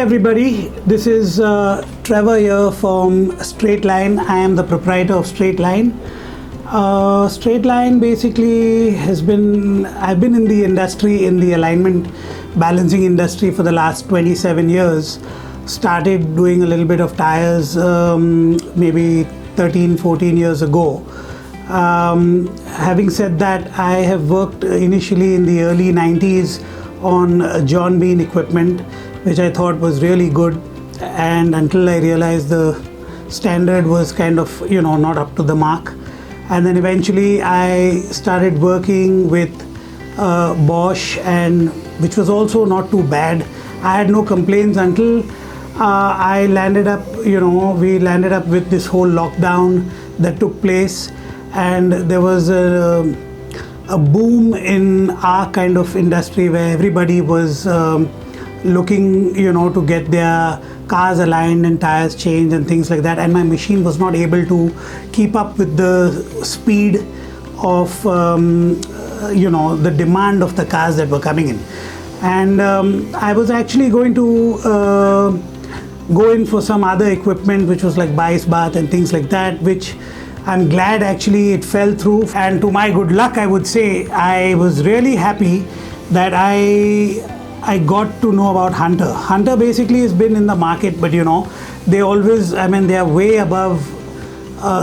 everybody, this is Trevor here from Straightline. I am the proprietor of Straightline. Straightline basically I've been in the industry, in the alignment balancing industry for the last 27 years. Started doing a little bit of tires maybe 13-14 years ago. Having said that, I have worked initially in the early 90s on John Bean equipment, which I thought was really good, and until I realized the standard was kind of not up to the mark. And then eventually I started working with Bosch, and which was also not too bad. I had no complaints until I landed up, we landed up with this whole lockdown that took place, and there was a boom in our kind of industry where everybody was looking to get their cars aligned and tires changed and things like that, and my machine was not able to keep up with the speed of the demand of the cars that were coming in. And I was actually going to go in for some other equipment which was like bias bath and things like that, which I'm glad actually it fell through. And to my good luck, I would say, I was really happy that I got to know about Hunter. Hunter basically has been in the market, but they always, they are way above,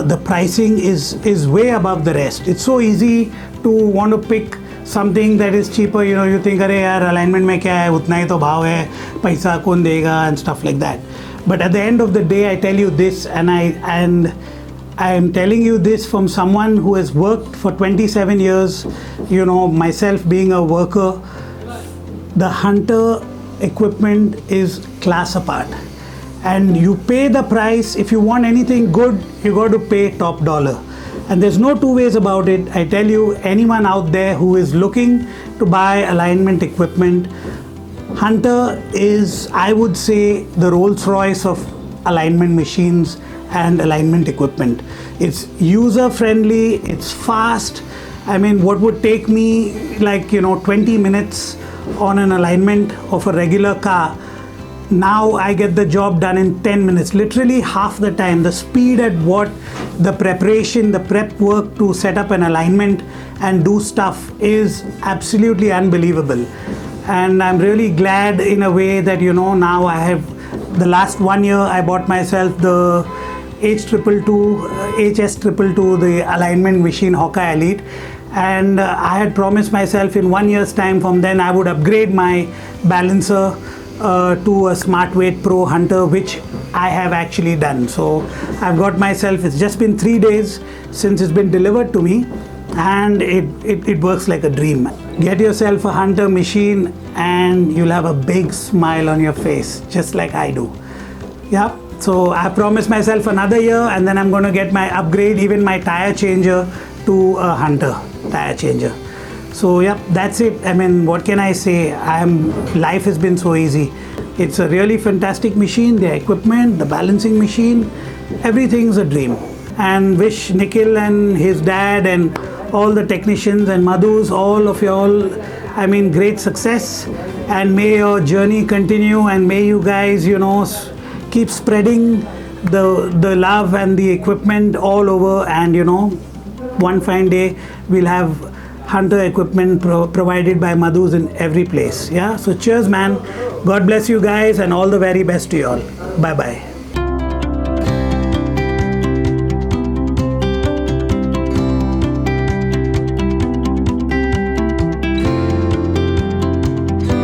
the pricing is way above the rest. It's so easy to want to pick something that is cheaper. You think, अरे यार alignment में क्या है, उतना ही तो भाव है, पैसा कौन देगा and stuff like that. But at the end of the day, I tell you this, and I am telling you this from someone who has worked for 27 years, myself being a worker. The Hunter equipment is class apart, and you pay the price. If you want anything good, you got to pay top dollar, and there's no two ways about it. I tell you, anyone out there who is looking to buy alignment equipment, Hunter is, I would say, the Rolls Royce of alignment machines and alignment equipment. It's user friendly, it's fast. What would take me like 20 minutes on an alignment of a regular car, now I get the job done in 10 minutes, literally half the time. The speed at what the preparation, the prep work to set up an alignment and do stuff is absolutely unbelievable. And I'm really glad in a way that now I have, the last 1 year I bought myself the HS222, the alignment machine Hawkeye Elite, and I had promised myself in 1 year's time from then I would upgrade my balancer to a Smart Weight Pro Hunter, which I have actually done. So I've got myself, it's just been 3 days since it's been delivered to me, and it works like a dream. Get yourself a Hunter machine and you'll have a big smile on your face, just like I do. Yeah. So I promised myself another year, and then I'm going to get my upgrade, even my tire changer, to a Hunter tire changer. So yeah, that's it. What can I say? Life has been so easy. It's a really fantastic machine. The equipment, the balancing machine, everything's a dream. And wish Nikhil and his dad and all the technicians and Madhus, all of you all, great success. And may your journey continue, and may you guys, keep spreading the love and the equipment all over, and one fine day we'll have Hunter equipment provided by Madhus in every place. Yeah, so cheers man, God bless you guys, and all the very best to you all. Bye bye.